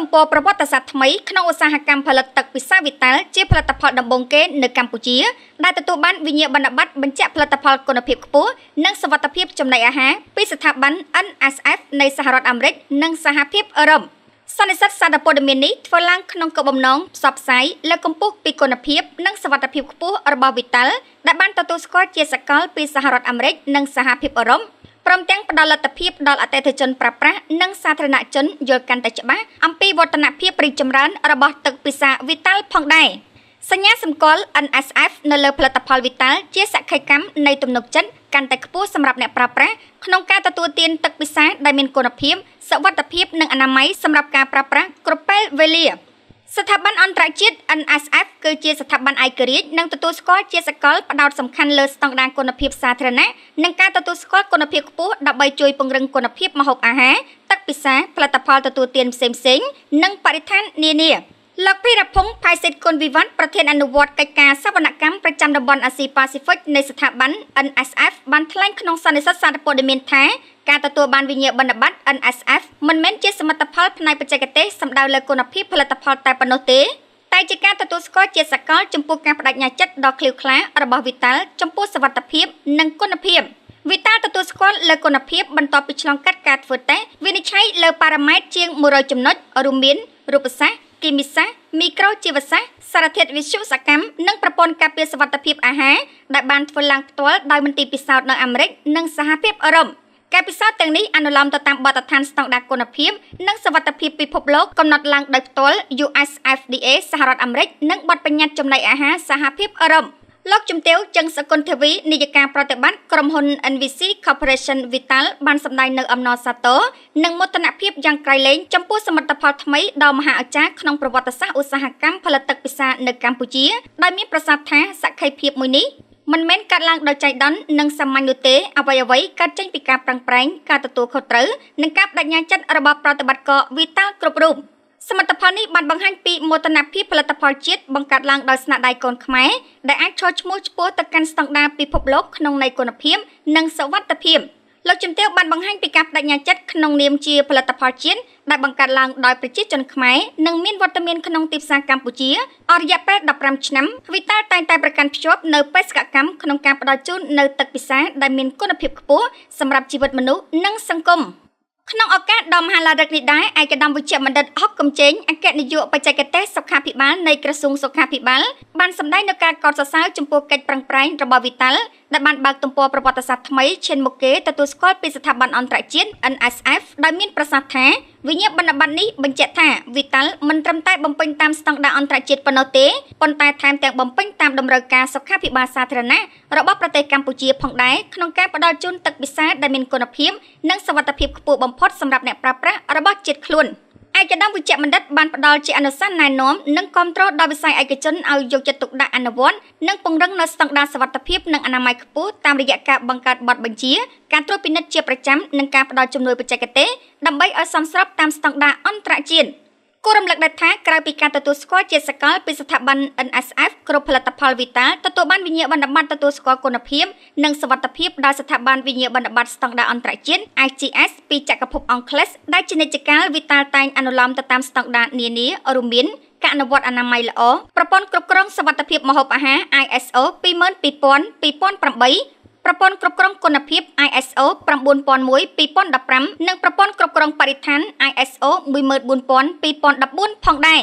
ទំព័រប្រវត្តិសាស្ត្រថ្មីក្នុងឧស្សាហកម្មផលិតទឹកពិសាវិតាលជាផលិតផលដំបូងគេនៅកម្ពុជាដែលទទួលបានវិញ្ញាបនបត្របញ្ជាក់ផលិតផលគុណភាពខ្ពស់និងសុវត្ថិភាពចំណីអាហារពីស្ថាប័ន NSF នៃសហរដ្ឋអាមេរិកនិងសហភាពអឺរ៉ុបសន្និសីទសារព័ត៌មាននេះធ្វើឡើងក្នុងគោលបំណងផ្សព្វផ្សាយលើកកម្ពស់ពីគុណភាពនិងសុវត្ថិភាពខ្ពស់របស់វិតាលដែលបានទទួលស្គាល់ជាសកលពីសហរដ្ឋអាមេរិកនិងសហភាពអឺរ៉ុបព្រមទាំងផ្ដល់លទ្ធភាពដល់អតិថិជនប្រើប្រាស់និងសាធារណជនយល់កាន់តែច្បាស់អំពីវឌ្ឍនភាពរីកចម្រើនរបស់ទឹកពិសាវិតាលផងដែរសញ្ញាសម្គាល់ NSF នៅលើផលិតផលវិតាលជាសក្ខីកម្មនៃទំនុកចិត្តកាន់តែខ្ពស់សម្រាប់អ្នកប្រើប្រាស់ក្នុងការទទួលទានទឹកពិសាដែលមានគុណភាពសុវត្ថិភាពនិងអនាម័យសម្រាប់ការប្រើប្រាស់គ្រប់ពេលវេលាស្ថាប័នអន្តរជាតិ NSF គឺជាស្ថាប័នឯករាជ្យនិងទទួលស្គាល់ជាសកលផ្ដោតសំខាន់លើស្តង់ដារគុណភាពសាធារណៈនិងការទទួលស្គាល់គុណភាពខ្ពស់ដើម្បីជួយពង្រឹងគុណភាពម្ហូបអាហារទឹកពិសាផលិតផលទទួលទានផ្សេងៗនិងបរិស្ថាននានាលោកភីរភុងផៃសិតគុណវិវត្តប្រធានអនុវត្តកិច្ចការសវនកម្មប្រចាំតំបន់អាស៊ីប៉ាស៊ីហ្វិកនៃស្ថាប័ន NSF បានថ្លែងក្នុងសន្និសីទសារព័ត៌មានថាការទទួលបានវិញ្ញាបនបត្រ NSF មិនមែនជាសមិទ្ធផលផ្នែកបច្ចេកទេសសំដៅលើគុណភាពផលិតផលតែប៉ុណ្ណោះទេតែជាការទទួលស្គាល់ជាសកលចំពោះការបដិញ្ញាចិត្តដ៏ឃ្លាវខ្លារបស់វិតាលចំពោះសុវត្ថិភាពនិងគុណភាពវិតាលទទួលស្គាល់លើគុណភាពបន្ទាប់ពីឆ្លងកាត់ការធ្វើតេស្តវិនិច្ឆ័យលើប៉ារ៉ាម៉ែត្រជាង100ចំណុចរួមមានរូបសាស្ត្រគីមីសាស្ត្រមីក្រូជីវសាស្ត្រសារធាតុវិទ្យុសកម្មនិងប្រព័ន្ធការពារសុវត្ថិភាពអាហារដែលបានធ្វើឡើងផ្ទាល់ដោយមន្ទីរពិសោធន៍នៅអាមេរិកនិងសហភាពអឺរ៉ុបការពិសោធន៍ទាំងនេះអនុលោមទៅតាមបទដ្ឋានស្តង់ដារគុណភាពនិងសុវត្ថិភាពពិភពលោកកំណត់ឡើងដោយផ្ទាល់ US FDA សហរដ្ឋអាមេរិកនិងបទបញ្ញត្តិចំណីអាហារសហភាពអឺរ៉ុបលោកជំទាវចឹងសកុនធាវីនាយការប្រតិបត្តិក្រុមហ៊ុន NVC Corporation Vital បានសម្ដែងនៅអំណរសាទរនិងមោទនភាពយ៉ាងក្រៃលែងចំពោះសមិទ្ធផលថ្មីដ៏មហាអស្ចារ្យក្នុងប្រវត្តិសាស្ត្រឧស្សាហកម្មផលិតទឹកពិសានៅកម្ពុជាដោយមានប្រសាសន៍ថាសក្ខីភាពមួយនេះមិនមែនកាត់ឡើងដោយចៃដន្យនិងសាមញ្ញនោះទេអ្វីៗកើតចេញពីការប្រឹងប្រែងការទទួលខុសត្រូវនិងការបដិញ្ញាចិត្តរបស់ប្រតិបត្តិការ Vital គ្រប់រូបសមិទ្ធផលនេះបានបង្ហាញពីមោទនភាពផលិតផលជាតិបង្កើតឡើងដោយស្នាដៃកូនខ្មែរដែលអាចឈរឈ្មោះឆ្ពោះទៅកាន់ស្តង់ដារពិភពលោកក្នុងន័យគុណភាពនិងសុវត្ថិភាពលោកជំទាវបានបង្ហាញពីការបដិញ្ញាចិត្តក្នុងនាមជាផលិតផលជាតិដែលបង្កើតឡើងដោយប្រជាជនខ្មែរនិងមានវត្តមានក្នុងទីផ្សារកម្ពុជាអស់រយៈពេល15ឆ្នាំវិតាលតែងតែប្រកាន់ភ្ជាប់នៅបេសកកម្មក្នុងការផ្ដល់ជូននៅទឹកពិសាដែលមានគុណភាពខ្ពស់សម្រាប់ជីវិតមនុស្សនិងសង្គមក្នុងឱកាសដ៏មហាឡារិកនេះដែរឯកឧត្តមវិជ្ជបណ្ឌិតហុកកំជេងអគ្គនាយកបច្ចេកទេសសុខាភិបាលនៃក្រសួងសុខាភិបាលបានសម្ដែងនូវការកោតសរសើរចំពោះកិច្ចប្រឹងប្រែងរបស់វិតាលដែលបានបើកទំព័រប្រវត្តិសាស្ត្រថ្មីឈានមុខគេទទួលស្គាល់ពីស្ថាប័នអន្តរជាតិ NSF ដោយមានប្រសាសន៍ថាវិញ្ញាបនបត្រនេះបញ្ជាក់ថាវិតាលមិនត្រឹមតែបំពេញតាមស្តង់ដារអន្តរជាតិប៉ុណ្ណោះទេប៉ុន្តែថែមទាំងបំពេញតាមតម្រូវការសុខាភិបាលសាធារណៈរបស់ប្រទេសកម្ពុជាផងដែរក្នុងការផ្ដល់ជូនទឹកពិសាដែលមានគុណភាពនិងសុវត្ថិភាពខ្ពស់បំផុតសម្រាប់អ្នកប្រើប្រាស់របស់ជាតិខ្លួនឯកឧត្តមវិជ្ជបណ្ឌិតបានផ្ដល់ជាអនុសាសន៍ណែនាំនិងគាំទ្រដល់វិស័យឯកជនឲ្យយកចិត្តទុកដាក់អនុវត្តនិងពង្រឹងនូវស្តង់ដារសុវត្ថិភាពនិងអនាម័យខ្ពស់តាមរយៈការបង្កើតបទបញ្ជាការត្រួតពិនិត្យជាប្រចាំនិងការផ្ដល់ជំនួយបច្ចេកទេសដើម្បីឲ្យសមស្របតាមស្តង់ដារអន្តរជាតិគួររំលឹកដែរថាក្រៅពីការទទួលស្គាល់ជាសកលពីស្ថាប័ន NSF គ្រប់ផលិតផលវិតាលទទួលបានវិញ្ញាបនបត្រទទួលស្គាល់គុណភាពនិងសុវត្ថិភាពដោយស្ថាប័នវិញ្ញាបនបត្រស្តង់ដារអន្តរជាតិ IGS ពីចក្រភពអង់គ្លេសដែលជានិច្ចកាលវិតាលតែងអនុលោមទៅតាមស្តង់ដារនានារួមមានការអនុវត្តអនាម័យល្អប្រព័ន្ធគ្រប់គ្រងសុវត្ថិភាពម្ហូបអាហារ ISO 22000:2008ប្រព័ន្ធគ្រប់គ្រងគុណភាព ISO 9001:2015 និងប្រព័ន្ធគ្រប់គ្រងបរិស្ថាន ISO 14000:2014 ផងដែរ